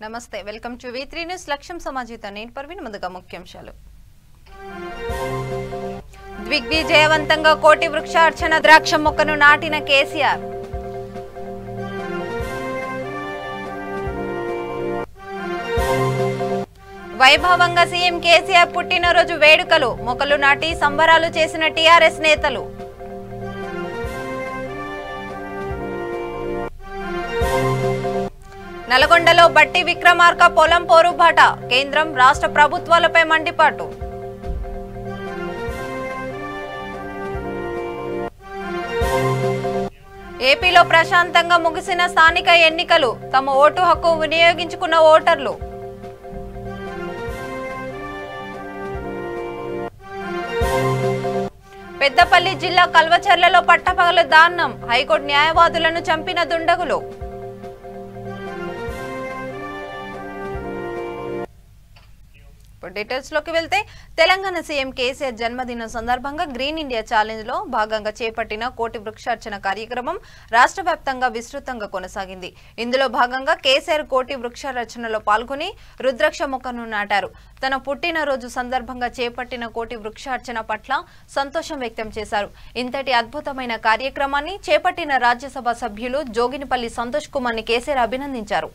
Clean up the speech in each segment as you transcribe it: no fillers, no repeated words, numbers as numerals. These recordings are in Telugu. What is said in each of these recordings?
నమస్తే వెల్కమ్ టు V3 న్యూస్ లక్ష్యం సమాజిత నేను పర్వీన్ ముందుగా ముఖ్యాంశాలు దిగ్విజయవంతంగా కోటి వృక్షార్చన ద్రాక్ష మొక్కను నాటిన కేసీఆర్ వైభవంగా సీఎం కేసీఆర్ పుట్టినరోజు వేడుకలు మొక్కలు నాటి సంబరాలు చేసిన టీఆర్ఎస్ నేతలు నల్గొండలో బట్టి విక్రమార్క పొలం పోరుబాట కేంద్రం రాష్ట్ర ప్రభుత్వాలపై మండిపాటు ఏపీలో ప్రశాంతంగా ముగిసిన స్థానిక ఎన్నికలు తమ ఓటు హక్కు వినియోగించుకున్న ఓటర్లు పెద్దపల్లి జిల్లా కల్వచర్లలో పట్టపగలు దారుణం హైకోర్టు న్యాయవాదులను చంపిన దుండగులు డీటెయిల్స్ లోకి వెళ్తే తెలంగాణ సీఎం కేసీఆర్ జన్మదిన సందర్భంగా గ్రీన్ ఇండియా ఛాలెంజ్ లో భాగంగా చేపట్టిన కోటి వృక్షార్చన కార్యక్రమం రాష్ట్ర వ్యాప్తంగా విస్తృతంగా కొనసాగింది. ఇందులో భాగంగా కేసీఆర్ కోటి వృక్షార్చనలో పాల్గొని రుద్రాక్ష మొక్కను నాటారు. తన పుట్టినరోజు సందర్భంగా చేపట్టిన కోటి వృక్షార్చన పట్ల సంతోషం వ్యక్తం చేశారు. ఇంతటి అద్భుతమైన కార్యక్రమాన్ని చేపట్టిన రాజ్యసభ సభ్యులు జోగినిపల్లి సంతోష్ కుమార్ ని కేసీఆర్ అభినందించారు.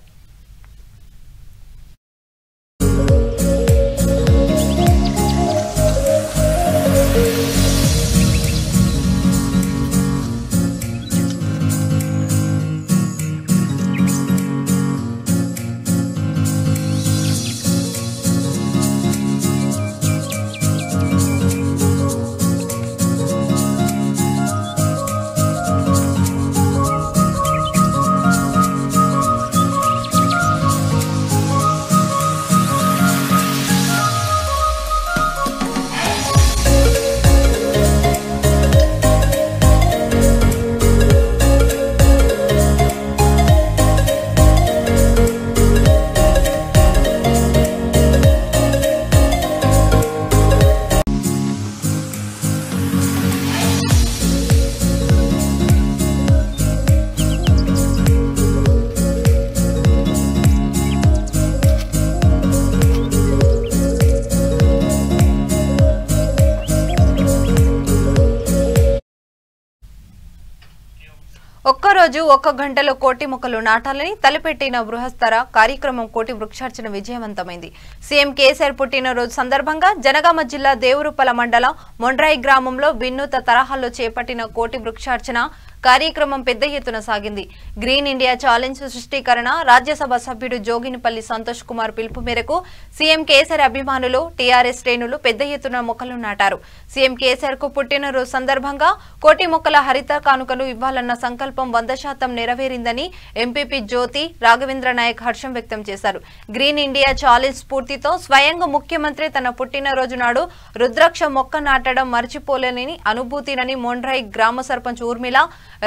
ఒక్కరోజు ఒక్క గంటలో కోటి మొక్కలు నాటాలని తలపెట్టిన బృహత్తర కార్యక్రమం కోటి వృక్షార్చన విజయవంతమైంది. సీఎం కేసీఆర్ పుట్టినరోజు సందర్భంగా జనగామ జిల్లా దేవరుపల మండలం మొండ్రాయి గ్రామంలో వినూత్న తరహాలో చేపట్టిన కోటి వృక్షార్చన కార్యక్రమం పెద్ద ఎత్తున సాగింది. గ్రీన్ ఇండియా ఛాలెంజ్ సృష్టీకరణ రాజ్యసభ సభ్యుడు జోగినిపల్లి సంతోష్ కుమార్ పిలుపు మేరకు సీఎం కేసీఆర్ అభిమానులు టీఆర్ఎస్ శ్రేణులు పెద్ద ఎత్తున మొక్కలు నాటారు. సీఎం కేసీఆర్ కు పుట్టినరోజు సందర్భంగా కోటి మొక్కల హరిత కానుకలు ఇవ్వాలన్న సంకల్పం 100% నెరవేరిందని ఎంపీపీ జ్యోతి రాఘవేంద్ర నాయక్ హర్షం వ్యక్తం చేశారు. గ్రీన్ ఇండియా ఛాలెంజ్ స్ఫూర్తితో స్వయంగా ముఖ్యమంత్రి తన పుట్టినరోజు నాడు రుద్రాక్ష మొక్క నాటడం మర్చిపోలేని అనుభూతినని మొండ్రాయి గ్రామ సర్పంచ్ ఊర్మిళ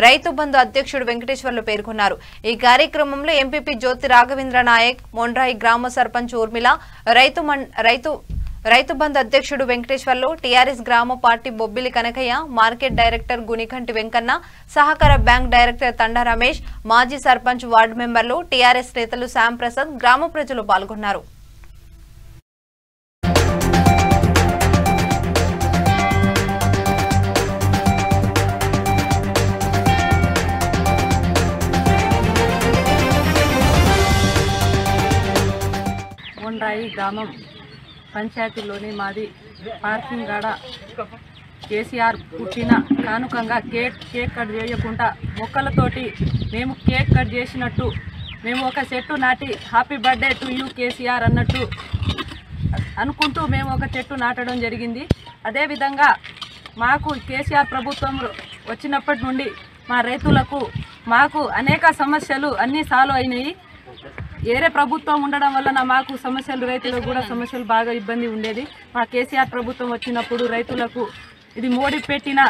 రైతు బంధు అధ్యక్షుడు వెంకటేశ్వర్లు పేర్కొన్నారు. ఈ కార్యక్రమంలో ఎంపీపీ జ్యోతి రాఘవేంద్ర నాయక్, మొండ్రాయి గ్రామ సర్పంచ్ ఊర్మిళ, రైతు బంధు అధ్యక్షుడు వెంకటేశ్వర్లు, టీఆర్ఎస్ గ్రామ party Bobbili Kanakaiah, market director Gunikanti Venkanna, సహకార బ్యాంక్ డైరెక్టర్ తండా రమేష్, మాజీ సర్పంచ్ వార్డు మెంబర్లు, టీఆర్ఎస్ నేతలు శ్యామ్ ప్రసాద్, గ్రామ ప్రజలు పాల్గొన్నారు. మొండ్రాయి గ్రామం పంచాయతీలోని మాది పార్కింగ్ గాడ కేసీఆర్ పుట్టిన కానుకంగా కేక్ కట్ చేయకుండా మొక్కలతోటి మేము కేక్ కట్ చేసినట్టు మేము ఒక చెట్టు నాటి happy birthday to you KCR అన్నట్టు అనుకుంటూ మేము ఒక చెట్టు నాటడం జరిగింది. అదేవిధంగా మాకు కేసీఆర్ ప్రభుత్వం వచ్చినప్పటి నుండి మా రైతులకు మాకు అనేక సమస్యలు అన్నీ సాల్వ్ అయినాయి. వేరే ప్రభుత్వం ఉండడం వలన మాకు సమస్యలు రైతులకు కూడా సమస్యలు బాగా ఇబ్బంది ఉండేది. మా కేసీఆర్ ప్రభుత్వం వచ్చినప్పుడు రైతులకు ఇది మోడీ పెట్టిన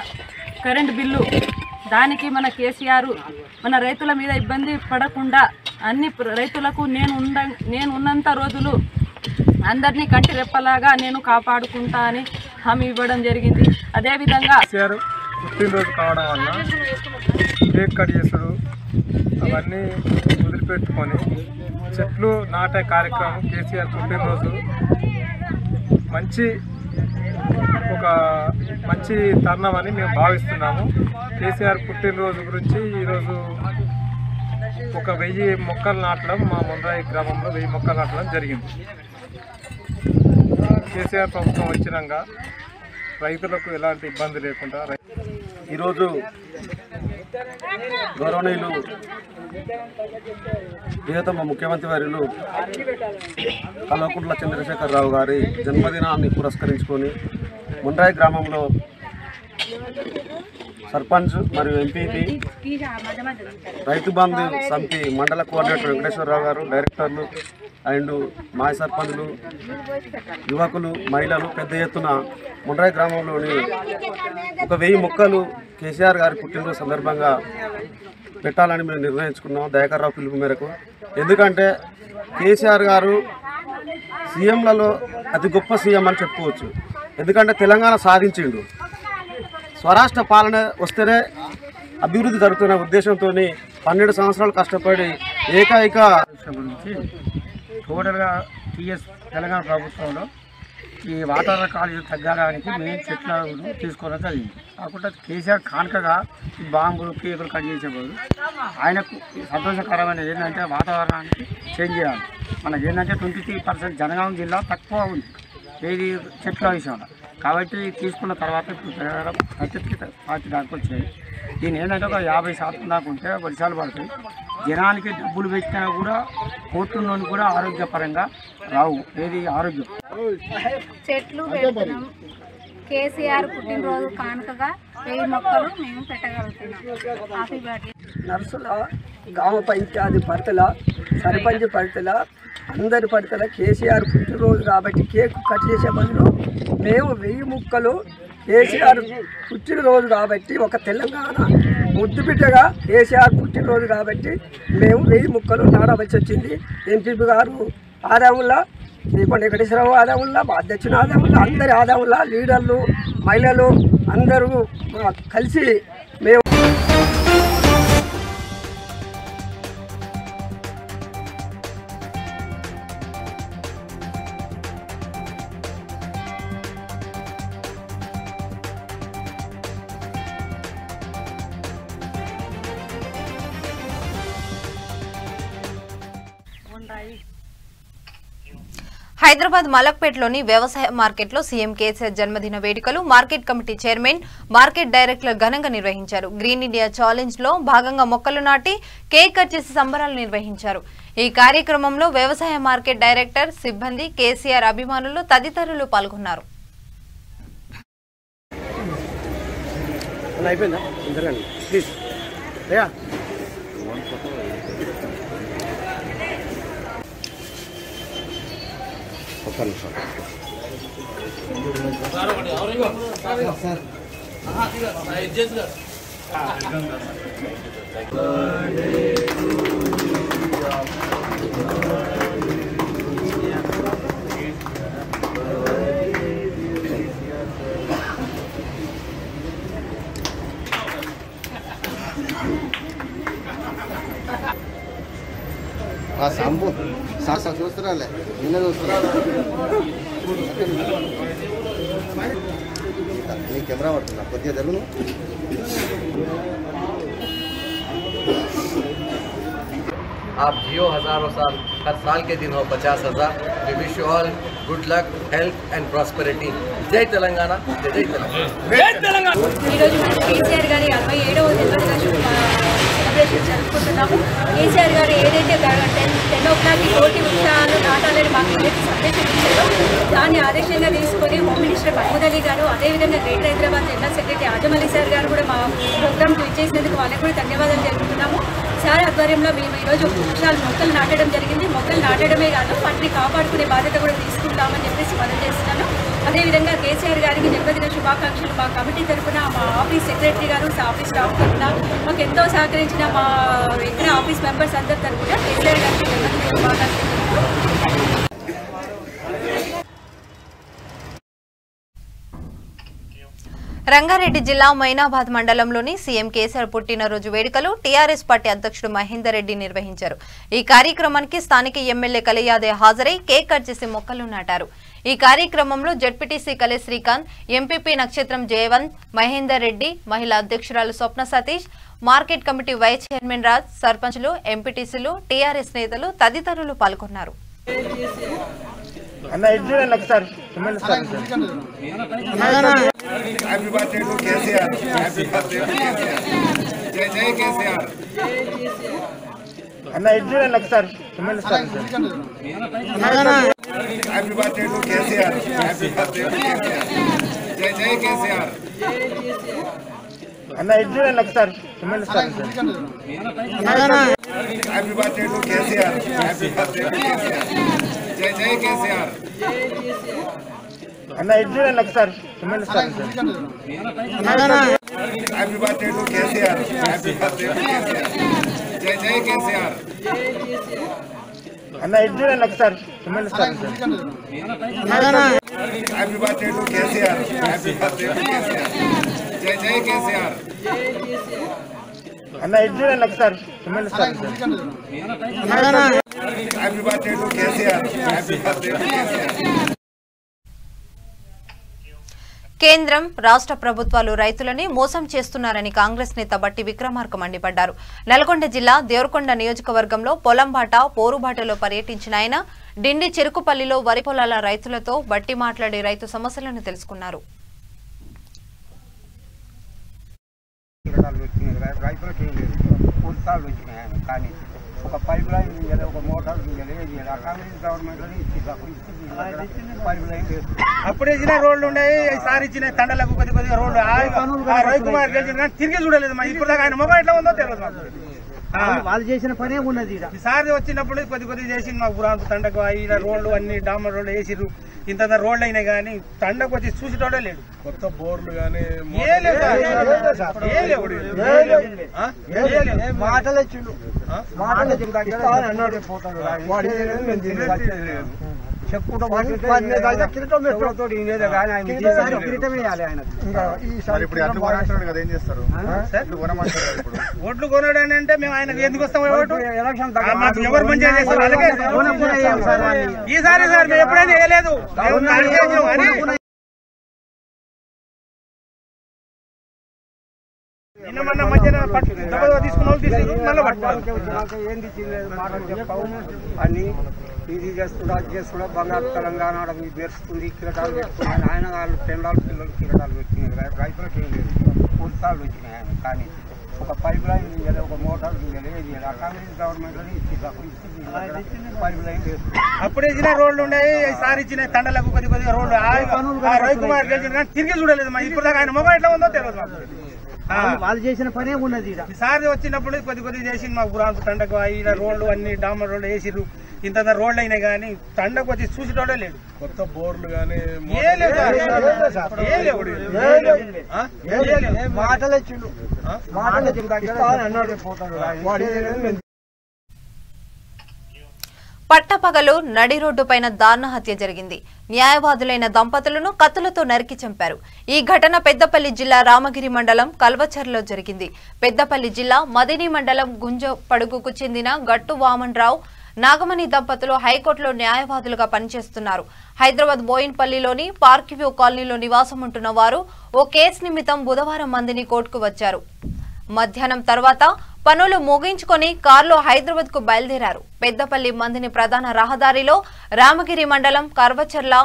కరెంట్ బిల్లు దానికి మన కేసీఆర్ మన రైతుల మీద ఇబ్బంది పడకుండా అన్ని రైతులకు నేను ఉన్నంత రోజులు అందరినీ కంటి రెప్పలాగా నేను కాపాడుకుంటా అని హామీ ఇవ్వడం జరిగింది. అదేవిధంగా పుట్టినరోజు కావడం వల్ల కేక్ కట్ చేసుడు అవన్నీ వదిలిపెట్టుకొని చెట్లు నాటే కార్యక్రమం కేసీఆర్ పుట్టినరోజు మంచి తరుణం అని మేము భావిస్తున్నాము. కేసీఆర్ పుట్టినరోజు గురించి ఈరోజు 1000 మొక్కలు నాటడం, మా మొండ్రాయి గ్రామంలో 1000 మొక్కలు నాటడం జరిగింది. కేసీఆర్ ప్రభుత్వం వచ్చినాక రైతులకు ఎలాంటి ఇబ్బంది లేకుండా ఈరోజు గౌరవనీయులు ప్రియతమ ముఖ్యమంత్రి వర్యులు కల్వకుంట్ల చంద్రశేఖరరావు గారి జన్మదినాన్ని పురస్కరించుకొని మొండ్రాయి గ్రామంలో సర్పంచ్ మరియు ఎంపీపీ రైతు బంధు సమితి మండల కోఆర్డినేటర్ వెంకటేశ్వరరావు గారు, డైరెక్టర్లు అండ్ మాజీ సర్పంచులు, యువకులు, మహిళలు పెద్ద ఎత్తున మొండ్రాయి గ్రామంలోని 1000 మొక్కలు కేసీఆర్ గారి పుట్టినరోజు సందర్భంగా పెట్టాలని మేము నిర్ణయించుకున్నాం దయాకర్రావు పిలుపు మేరకు. ఎందుకంటే కేసీఆర్ గారు సీఎంలలో అతి గొప్ప సీఎం అని చెప్పుకోవచ్చు. ఎందుకంటే తెలంగాణ సాధించిండు, స్వరాష్ట్ర పాలన వస్తేనే అభివృద్ధి జరుగుతున్న ఉద్దేశంతో 12 సంవత్సరాలు కష్టపడి ఏకైక గురించి టోటల్గా తెలంగాణ ప్రభుత్వంలో ఈ వాతావరణ కాలుష్యం తగ్గడానికి మేము చెట్లను తీసుకోవడం జరిగింది. కాకుండా కేసీఆర్ కానుకగా ఈ బాంబులు కేకులు కట్ చేసే బదులు ఆయనకు సంతోషకరమైన ఏంటంటే వాతావరణానికి చేంజ్ చేయాలి. మనకి ఏంటంటే 23% జనగాం జిల్లా తక్కువ ఉంది ఏది చెట్ల విషయంలో. కాబట్టి తీసుకున్న తర్వాత ఇప్పుడు 30-40 దాకా వచ్చాయి. దీని ఏంటంటే ఒక 50% దాకా ఉంటే వర్షాలు పడతాయి. జనానికి డబ్బులు పెట్టినా కూడా కోట్లలోని కూడా ఆరోగ్యపరంగా రావు. ఏది ఆరోగ్యం చెట్లు పెడుతున్నాం. కేసీఆర్ పుట్టినరోజు కానుకగా 1000 మొక్కలు మేము పెట్టగలుగుతున్నాం. Happy birthday. నర్సుల గ్రామ పంచాయతీ పరిధిల సర్పంచ్ పరిధిల అందరి పరిధిల కేసీఆర్ పుట్టినరోజు కాబట్టి కేక్ కట్ చేసే బదులు మేము 1000 మొక్కలు కేసీఆర్ పుట్టినరోజు కాబట్టి ఒక తెలంగాణ ముద్దుబిడ్డగా కేసీఆర్ పుట్టినరోజు కాబట్టి మేము 1000 మొక్కలు నాటవలసి వచ్చింది. ఎంపీపీ గారు ఆదాయంలో, దీపం వెంకటేశ్వరరావు ఆదాయంలో, మా అధ్యక్షుని ఆదాయంలో, అందరి ఆదాయంలో లీడర్లు, మహిళలు అందరూ కలిసి మేము హైదరాబాద్ మలక్పేటలోని వ్యవసాయ మార్కెట్లో సీఎం కేసీఆర్ జన్మదిన వేడుకలు market committee chairman, market director ఘనంగా నిర్వహించారు. గ్రీన్ ఇండియా ఛాలెంజ్ లో భాగంగా మొక్కలు నాటి కేక్ కట్ చేసి సంబరాలు నిర్వహించారు. ఈ కార్యక్రమంలో వ్యవసాయ మార్కెట్ డైరెక్టర్, సిబ్బంది, కేసీఆర్ అభిమానులు తదితరులు పాల్గొన్నారు. సాంబు సార్ చూస్తున్నాలే నిన్న చూస్తున్నా నీ కెమెరా పడుతున్నా కొద్దిగా తెలుగు. आप जियो हज़ारों साल, हर साल के दिन हो 50,000. We wish you all good luck, health and prosperity. జై తెలంగాణ, జై తెలంగాణ. ఈరోజు మనం కేసీఆర్ గారి 67వ జన్మదిన సెలబ్రేషన్ జరుపుకుంటున్నాము. కేసీఆర్ గారు ఏదైతే 10 o'clock కోటి వృక్షాలు నాటాలని మాకు ఏదైతే సందేశం ఇచ్చారో దాన్ని ఆదేశంగా తీసుకొని హోమ్ మినిస్టర్ మహమూద్ అలీ గారు, అదేవిధంగా greater Hyderabad general secretary Azam Ali sir గారు కూడా మా ప్రోగ్రామ్కి ఇచ్చేసినందుకు వాళ్ళకి కూడా ధన్యవాదాలు తెలుపుతున్నాము. సార్ ఆధ్వర్యంలో మేము ఈరోజు వృక్షాలు మొక్కలు నాటడం జరిగింది. మొక్కలు నాటడమే కాదు, వాటిని కాపాడుకునే బాధ్యత కూడా తీసుకుంటామని చెప్పేసి మనం చేస్తున్నాను. అదేవిధంగా కేసీఆర్ గారికి జన్మదిన శుభాకాంక్షలు మా కమిటీ తరఫున, మా ఆఫీస్ సెక్రటరీ గారు, ఆఫీస్ స్టాఫ్ తరఫున, మాకు ఎంతో సహకరించిన మా ఇతర ఆఫీస్ మెంబర్స్ అందరి తరఫున కేసీఆర్ గారికి జన్మదిన శుభాకాంక్షలు. రంగారెడ్డి జిల్లా మైనాబాద్ మండలంలోని సీఎం కేసీఆర్ పుట్టినరోజు వేడుకలు టీఆర్ఎస్ పార్టీ అధ్యక్షుడు మహేందర్ రెడ్డి నిర్వహించారు. ఈ కార్యక్రమానికి స్థానిక ఎమ్మెల్యే కలియాదే హాజరై కేక్ కట్ చేసి మొక్కలు నాటారు. ఈ కార్యక్రమంలో జెడ్పీటీసీ కలే శ్రీకాంత్, ఎంపీపీ నక్షత్రం జయవంత్, మహేందర్ రెడ్డి, మహిళా అధ్యక్షురాలు Swapna Satish, market committee vice chairman Raj, సర్పంచ్లు, ఎంపీటీసీలు, టీఆర్ఎస్ నేతలు తదితరులు పాల్గొన్నారు. Happy birthday to KCR. Happy birthday to KCR. Jai Jai KCR. Happy birthday to KCR. Happy birthday to KCR. Jai Jai KCR. Happy birthday to KCR. Happy birthday to KCR. Jai Jai KCR. Happy birthday to KCR. Happy birthday to KCR. Jai Jai KCR. Happy birthday to KCR. Happy birthday to KCR. Jai Jai KCR. Happy birthday to KCR. Happy birthday to KCR. కేంద్రం రాష్ట్ర ప్రభుత్వాలు రైతులని మోసం చేస్తున్నారని కాంగ్రెస్ నేత బట్టి విక్రమార్క మండిపడ్డారు. నల్గొండ జిల్లా దేవరకొండ నియోజకవర్గంలో పొలంబాట, పోరుబాటలో పర్యటించిన ఆయన డిండి చెరుకుపల్లిలో వరి పొలాల రైతులతో బట్టి మాట్లాడి రైతు సమస్యలను తెలుసుకున్నారు. ఒక పైప్ లైన్ ఇవ్వాలి, ఒక మోటార్ ఇవ్వాలి, కాంగ్రెస్ గవర్నమెంట్ పైప్ లైన్ అప్పుడు ఇచ్చిన రోడ్లు ఉన్నాయి. ఈసారి ఇచ్చిన తండలకు కొద్ది కొద్దిగా రోడ్లు రవికుమార్ గెలిచిన కానీ తిరిగి చూడలేదు. ఇప్పుడు దాకా ఆయన మొబైల్ ఎట్లా ఉందో తెలియదు మాకు. వాళ్ళు చేసిన పనే ఉన్నది. ఈసారి వచ్చినప్పుడు కొద్ది కొద్దిగా చేసింది మాకు పురాంత తండకు ఇలా రోడ్లు అన్ని డామర్ రోడ్లు వేసిర్రు. ఇంత రోడ్లు అయినాయి కానీ తండకు వచ్చి చూసేటోడే లేడు. కొత్త బోర్లు కానీ మాటలు చెప్పుకుంటూ ఓట్లు కొనడానికి అంటే మేము ఆయనకు ఎందుకు వస్తాం? ఎవరు మంచిగా చేస్తారు ఈసారి సార్ మేము ఎప్పుడైనా వేయలేదు. నిన్న మొన్న మధ్యన తీసుకున్న వాళ్ళు మళ్ళీ పట్టుకోవాలి. ఏంది అన్ని ఇది చేసుకుంటా అది చేసుకుంటా బంగారు తెలంగాణ మెరుస్తుంది. కిరటాలు పెట్టుకున్నాయి ఆయన వాళ్ళు పెండాలు పిల్లలు కిరటాలు పెట్టుకున్నారు. రైతులకు ఏం లేదు, ఉత్సాహాలు వచ్చినాయి ఆయన. కానీ ఒక పైప్ లైన్ ఇవ్వాలి, ఒక మోటార్ ఇవ్వాలి, కాంగ్రెస్ గవర్నమెంట్ పైప్ లైన్ అప్పుడు ఇచ్చిన రోడ్లు ఉన్నాయి. ఈసారి ఇచ్చిన తండలకు కొద్ది కొద్దిగా రోడ్లు రవికుమార్ గెలిచిన కానీ తిరిగి చూడలేదు. ఇప్పుడు దాకా ఆయన మొబైల్ ఎట్లా ఉందో తెలియదు మాకు. వాళ్ళు చేసిన పనే ఉన్నది. ఈసారి వచ్చినప్పుడు కొద్ది కొద్దిగా చేసింది మాకు పురాంత తండకు ఇలా రోడ్లు అన్ని డామర్ రోడ్లు వేసిర్రు. ఇంత రోడ్లు అయినాయి కానీ తండకు వచ్చి చూసేటోడే లేడు. కొత్త బోర్లు కానీ మాటలు పట్టపగలు నడి రోడ్డుపైన దారుణ హత్య జరిగింది. న్యాయవాదులైన దంపతులను కత్తులతో నరికి చంపారు. ఈ ఘటన పెద్దపల్లి జిల్లా రామగిరి మండలం కల్వచర్లో జరిగింది. పెద్దపల్లి జిల్లా మదిని మండలం గుంజపడుగుకు చెందిన గట్టు వామన్ రావు, నాగమణి దంపతులు హైకోర్టులో న్యాయవాదులుగా పనిచేస్తున్నారు. హైదరాబాద్ బోయిన్పల్లిలోని పార్క్ వ్యూ కాలనీలో నివాసం ఉంటున్న వారు ఓ కేసు నిమిత్తం బుధవారం మందిని కోర్టుకు వచ్చారు. మధ్యాహ్నం తర్వాత పనులు ముగించుకొని కారులో హైదరాబాద్ కు బయలుదేరారు. పెద్దపల్లి మందిని ప్రధాన రహదారిలో రామగిరి మండలం కర్వచర్ల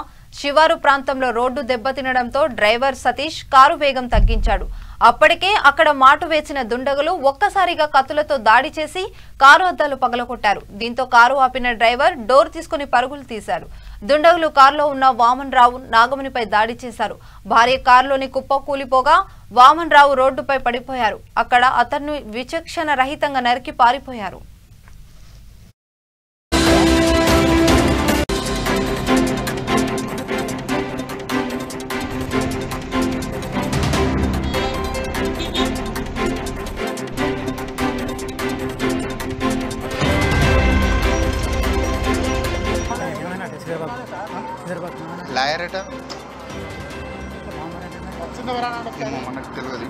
శివారు ప్రాంతంలో రోడ్డు దెబ్బతినడంతో డ్రైవర్ సతీష్ కారు వేగం తగ్గించాడు. అప్పటికే అక్కడ మాటు వేసిన దుండగులు ఒక్కసారిగా కత్తులతో దాడి చేసి కారు అద్దాలు పగలగొట్టారు. దీంతో కారు ఆపిన డ్రైవర్ డోర్ తీసుకుని పరుగులు తీశారు. దుండగులు కారులో ఉన్న వామన్ రావు, నాగమణిపై దాడి చేశారు. భార్య కారులోని కుప్ప కూలిపోగా వామన్ రావు రోడ్డుపై పడిపోయారు. అక్కడ అతన్ని విచక్షణ రహితంగా నరికి పారిపోయారు. लायर మనకు తెలియదు.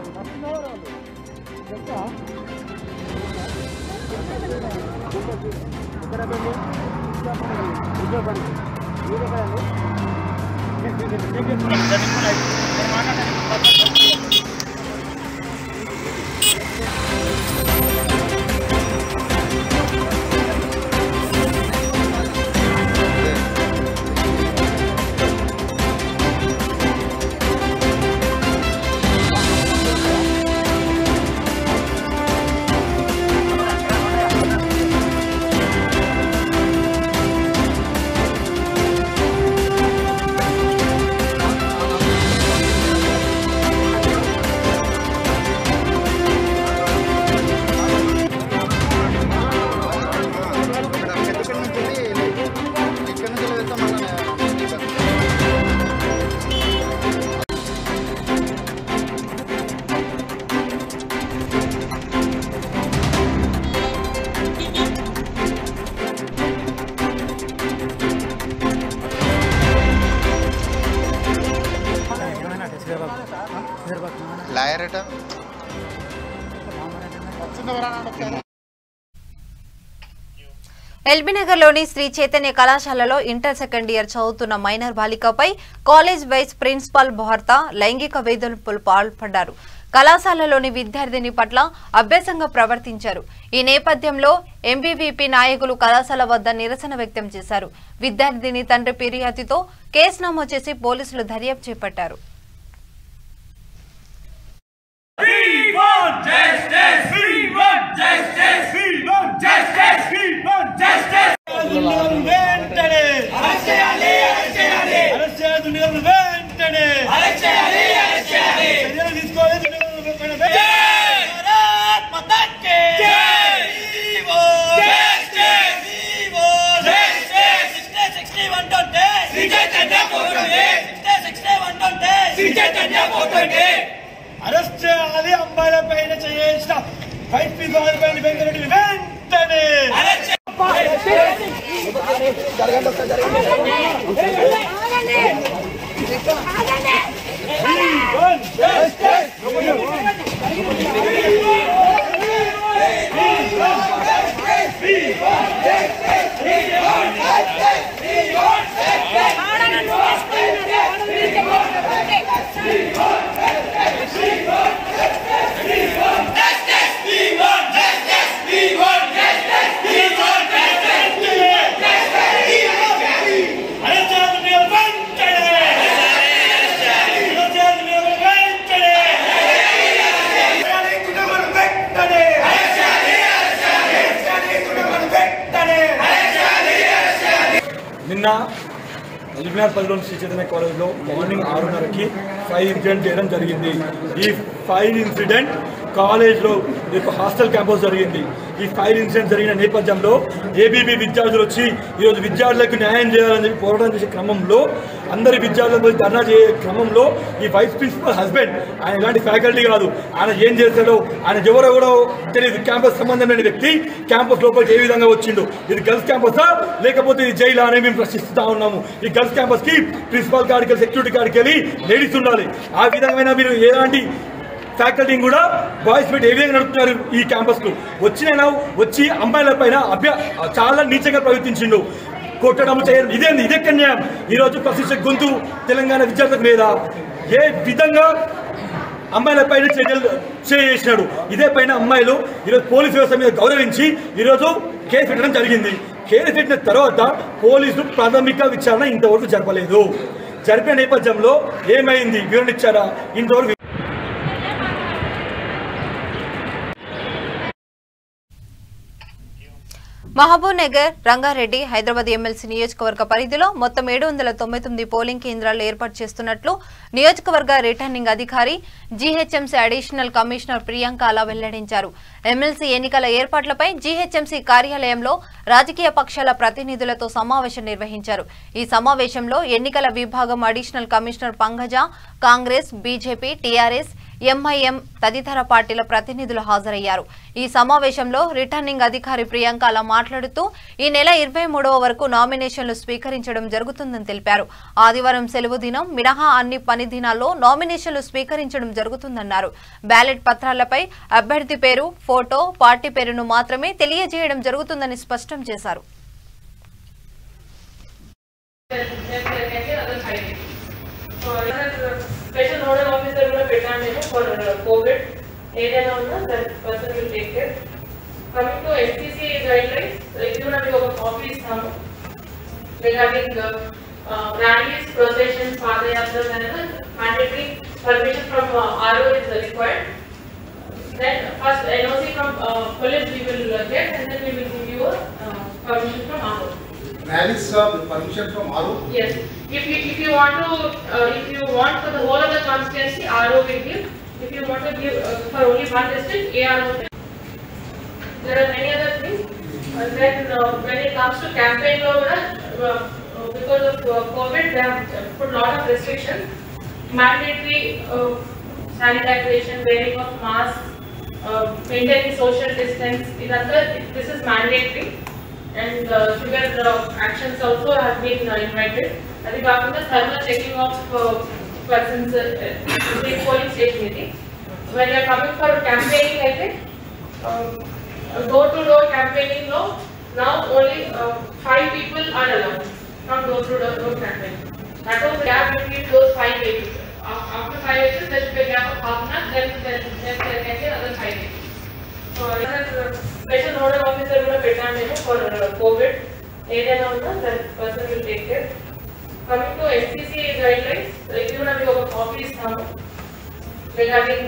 ఎల్బీనగర్లోని శ్రీ చైతన్య కళాశాలలో ఇంటర్ సెకండ్ ఇయర్ చదువుతున్న మైనర్ బాలికపై కాలేజ్ వైస్ ప్రిన్సిపాల్ భర్త లైంగిక వేధింపులకు పాల్పడ్డారు. కళాశాలలోని విద్యార్థిని పట్ల అభ్యాసంగా ప్రవర్తించారు. ఈ నేపథ్యంలో ఎంబీవీపీ నాయకులు కళాశాల వద్ద నిరసన వ్యక్తం చేశారు. విద్యార్థిని తండ్రి ఫిర్యాదుతో కేసు నమోదు చేసి పోలీసులు దర్యాప్తు చేపట్టారు. అరెస్ట్ చేయాలి, అమ్మాయిల పైన చేసిన వైట్ పీపుల్ పైన వెంకరెడ్డి వెంటనే నిన్న ఎల్బీనగర్లోని శ్రీ చైతన్య కాలేజ్లో మార్నింగ్ 6:30కి ఫైర్ ఇన్సిడెంట్ చేయడం జరిగింది. ఈ ఫైర్ ఇన్సిడెంట్ కాలేజ్లో హాస్టల్ క్యాంపస్ జరిగింది. ఈ ఫైర్ ఇన్సిడెంట్ జరిగిన నేపథ్యంలో ఏబీబీ విద్యార్థులు వచ్చి ఈరోజు విద్యార్థులకు న్యాయం చేయాలని చెప్పి పోరాటం చేసే క్రమంలో అందరి విద్యార్థులకు ధర్నా చేసే క్రమంలో ఈ వైస్ ప్రిన్సిపల్ హస్బెండ్ ఆయన ఎలాంటి ఫ్యాకల్టీ కాదు, ఆయన ఏం చేస్తాడో ఆయన ఎవరో కూడా తెలియదు. క్యాంపస్ సంబంధం లేని వ్యక్తి క్యాంపస్ లోపలికి ఏ విధంగా వచ్చిండు, ఇది గర్ల్స్ క్యాంపసా లేకపోతే ఇది జైలా అని మేము ప్రశ్నిస్తూ ఉన్నాము. ఈ గర్ల్స్ క్యాంపస్ కి ప్రిన్సిపల్ కాడికి వెళ్ళి సెక్యూరిటీ కాడికి వెళ్ళి లేడీస్ ఉండాలి. ఆ విధంగా మీరు ఎలాంటి ఫ్యాకల్టీని కూడా బాయ్స్ పెట్టి ఏ విధంగా నడుపుతున్నారు. ఈ క్యాంపస్ కు వచ్చి అమ్మాయిల పైన చాలా నీచంగా ప్రవర్తించిండు, కొట్టడం చేయడం. ఇదెక్కడ న్యాయం? ఈరోజు ప్రశ్నించే గొంతు తెలంగాణ విద్యార్థులకు లేదా? ఏ విధంగా అమ్మాయిల పైన చర్యలు చేసినాడు? ఇదే పైన అమ్మాయిలు ఈరోజు పోలీసు వ్యవస్థ మీద గౌరవించి ఈరోజు కేసు పెట్టడం జరిగింది. కేసు పెట్టిన తర్వాత పోలీసులు ప్రాథమిక విచారణ ఇంతవరకు జరపలేదు. జరిపిన నేపథ్యంలో ఏమైంది వివరణ ఇచ్చారా? ఇంతవరకు మహబూబ్ నగర్, రంగారెడ్డి, హైదరాబాద్ ఎమ్మెల్సీ నియోజకవర్గ పరిధిలో మొత్తం 799 పోలింగ్ కేంద్రాలు ఏర్పాటు చేస్తున్నట్లు నియోజకవర్గ రిటర్నింగ్ అధికారి జీహెచ్ఎంసీ అడిషనల్ కమిషనర్ ప్రియాంక అలా వెల్లడించారు. ఎమ్మెల్సీ ఎన్నికల ఏర్పాట్లపై జీహెచ్ఎంసీ కార్యాలయంలో రాజకీయ పక్షాల ప్రతినిధులతో సమావేశం నిర్వహించారు. ఈ సమావేశంలో ఎన్నికల విభాగం additional commissioner Pankaja, Congress, BJP, TRS, MIM తదితర పార్టీల ప్రతినిధులు హాజరయ్యారు. ఈ సమావేశంలో రిటర్నింగ్ అధికారి ప్రియాంక అలా మాట్లాడుతూ ఈ నెల 23వ వరకు నామినేషన్లు స్వీకరించడం జరుగుతుందని తెలిపారు. ఆదివారం సెలవు దినం మినహా అన్ని పని దినాల్లో నామినేషన్లు స్వీకరించడం జరుగుతుందన్నారు. బ్యాలెట్ పత్రాలపై అభ్యర్థి పేరు, ఫోటో, పార్టీ పేరును మాత్రమే తెలియజేయడం జరుగుతుందని స్పష్టం చేశారు. Special nodal officer కూడా పెట్టాను నేను for COVID. ఏదైనా ఉన్నా that person will take care. Coming to SCC guidelines, ఇది కూడా మీకు ఒక కాపీ ఇస్తాము. Regarding rallies, processions, padayatras and mandatory permission from RO is required. Then first NOC from police we will get and then we will give you permission from RO. Rallies permission from RO? Yes. If you want for the whole of the constituency, RO will give. If you want to give for only one district, ARO. There are many other things. And then when it comes to campaign law, because of COVID, they have put a lot of restrictions. Mandatory sanitization, wearing of masks, maintaining social distance. This is mandatory. And sugar actions also have been invited. That is after the thermal checking of persons in polling station meeting. When you are coming for campaigning, I think door-to-door campaigning law, now only 5 people are allowed from door-to-door campaigning. That was the gap between those 5 vehicles. After 5 vehicles, there should be a gap of half an hour, then there can be another 5 vehicles. Special nodal officer కూడా పెట్టాను నేను for COVID. ఏదైనా ఉన్నా that person will take care. Coming to SCC guidelines, ఇది కూడా మీకు ఒక కాపీ ఇస్తాము. Regarding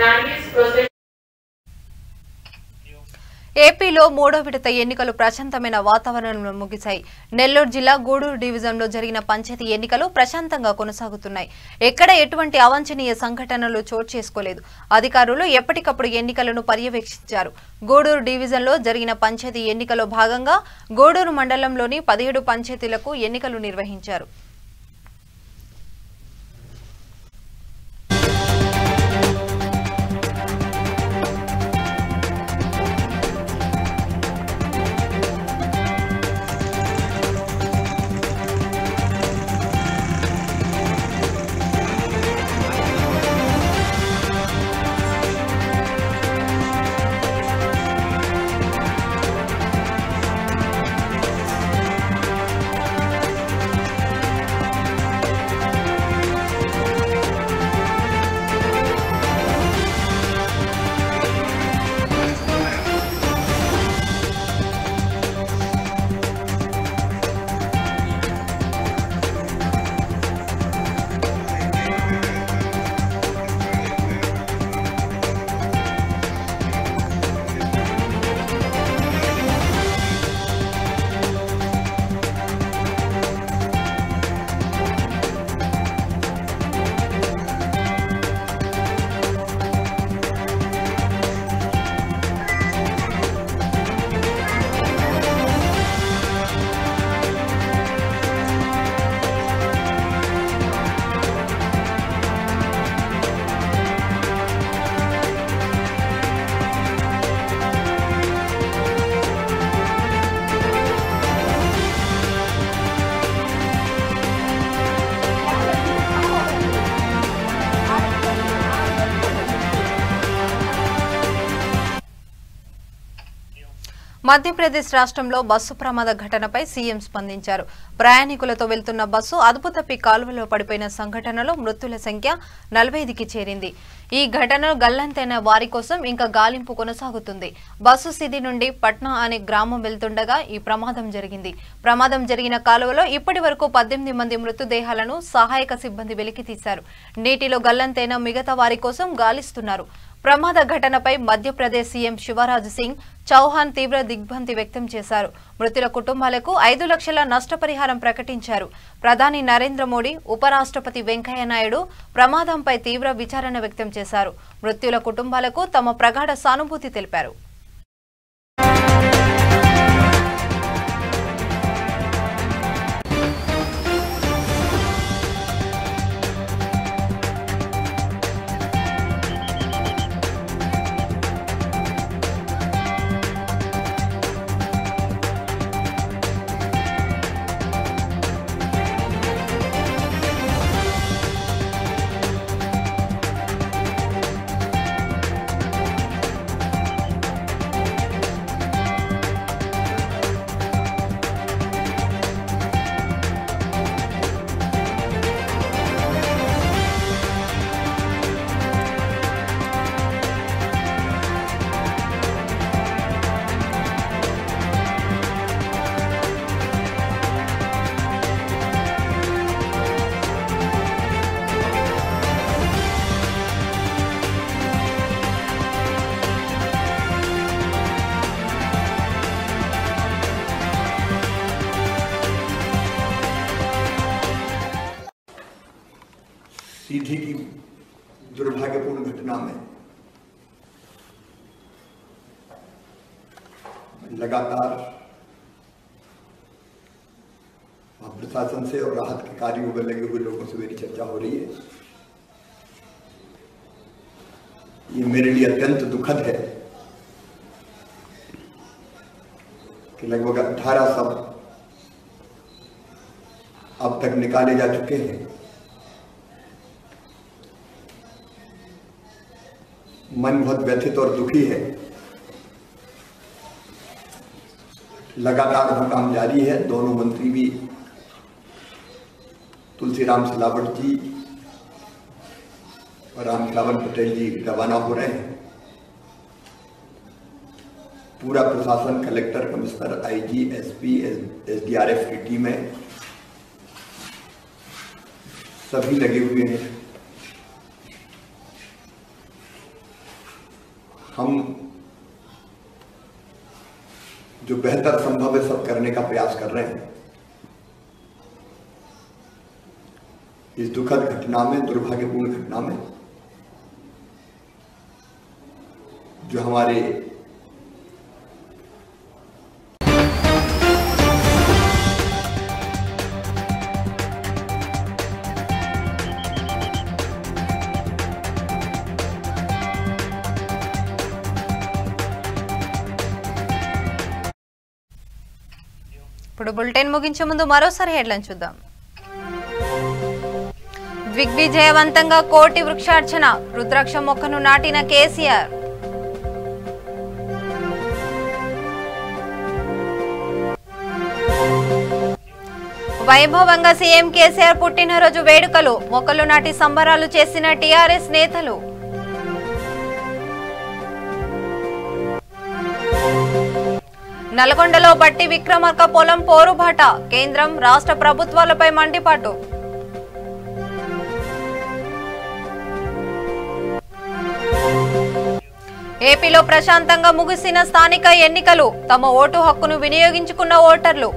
rallies, processions. ఏపీలో 3వ విడత ఎన్నికలు ప్రశాంతమైన వాతావరణంలో ముగిశాయి. నెల్లూరు జిల్లా గూడూరు డివిజన్లో జరిగిన పంచాయతీ ఎన్నికలు ప్రశాంతంగా కొనసాగుతున్నాయి. ఎక్కడ ఎటువంటి అవాంఛనీయ సంఘటనలు చోటు చేసుకోలేదు. అధికారులు ఎప్పటికప్పుడు ఎన్నికలను పర్యవేక్షించారు. గూడూరు డివిజన్లో జరిగిన పంచాయతీ ఎన్నికలో భాగంగా గూడూరు మండలంలోని 17 పంచాయతీలకు ఎన్నికలు నిర్వహించారు. మధ్యప్రదేశ్ రాష్ట్రంలో బస్సు ప్రమాద ఘటనపై సీఎం స్పందించారు. ప్రయాణికులతో వెళ్తున్న బస్సు అదుపు తప్పి కాలువలో పడిపోయిన సంఘటనలో మృతుల సంఖ్య 45కి చేరింది. ఈ ఘటనలో గల్లంతైన వారి కోసం ఇంకా గాలింపు కొనసాగుతుంది. బస్సు సిద్ధి నుండి పట్నా అనే గ్రామం వెళ్తుండగా ఈ ప్రమాదం జరిగింది. ప్రమాదం జరిగిన కాలువలో ఇప్పటి వరకు 18 మంది మృతదేహాలను సహాయక సిబ్బంది వెలికితీశారు. నీటిలో గల్లంతైన మిగతా వారి కోసం గాలిస్తున్నారు. ప్రమాద ఘటనపై మధ్యప్రదేశ్ సీఎం శివరాజ్ సింగ్ చౌహాన్ తీవ్ర దిగ్భ్రాంతి వ్యక్తం చేశారు. మృతుల కుటుంబాలకు 5 లక్షల నష్టపరిహారం ప్రకటించారు. ప్రధాని నరేంద్ర మోడీ, ఉపరాష్ట్రపతి వెంకయ్య నాయుడు ప్రమాదంపై తీవ్ర విచారణ వ్యక్తం చేశారు. మృతుల కుటుంబాలకు తమ ప్రగాఢ సానుభూతి తెలిపారు. सीधी की दुर्भाग्यपूर्ण घटना में लगातार प्रशासन से और राहत के कार्यों में लगे हुए लोगों से मेरी चर्चा हो रही है। ये मेरे लिए अत्यंत दुखद है कि लगभग 18 शव अब तक निकाले जा चुके हैं। मन बहुत व्यथित और दुखी है। लगातार वह काम जारी है। दोनों मंत्री भी तुलसीराम सिलावट जी और रामखिलावन पटेल जी रवाना हो रहे हैं। पूरा प्रशासन, collector, commissioner, IG, SP, SDRF की टीमें सभी लगे हुए हैं। हम जो बेहतर संभव है सब करने का प्रयास कर रहे हैं। इस दुखद घटना में, दुर्भाग्यपूर्ण घटना में जो हमारे ఇప్పుడు బులెటిన్ ముగించే ముందు మరోసారి హెడ్లైన్ చూద్దాం. దిగ్విజయవంతంగా కోటి వృక్షార్చన, రుద్రాక్ష మొక్కను నాటిన కేసీఆర్. వైభవంగా సీఎం కేసీఆర్ పుట్టినరోజు వేడుకలు, మొక్కలు నాటి సంబరాలు చేసిన టీఆర్ఎస్ నేతలు. నల్గొండలో బట్టి విక్రమార్క పొలం పోరుబాట, కేంద్రం రాష్ట్ర ప్రభుత్వాలపై మండిపాటు. ఏపీలో ప్రశాంతంగా ముగిసిన స్థానిక ఎన్నికలు, తమ ఓటు హక్కును వినియోగించుకున్న ఓటర్లు.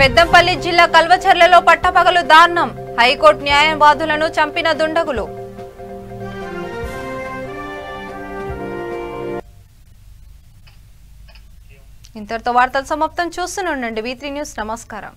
పెద్దంపల్లి జిల్లా కల్వచర్లలో పట్టపగలు దారుణం, హైకోర్టు న్యాయవాదులను చంపిన దుండగులు. ఇంతటితో వార్తలు సమాప్తం. చూస్తూనే ఉండండి V3 న్యూస్. నమస్కారం.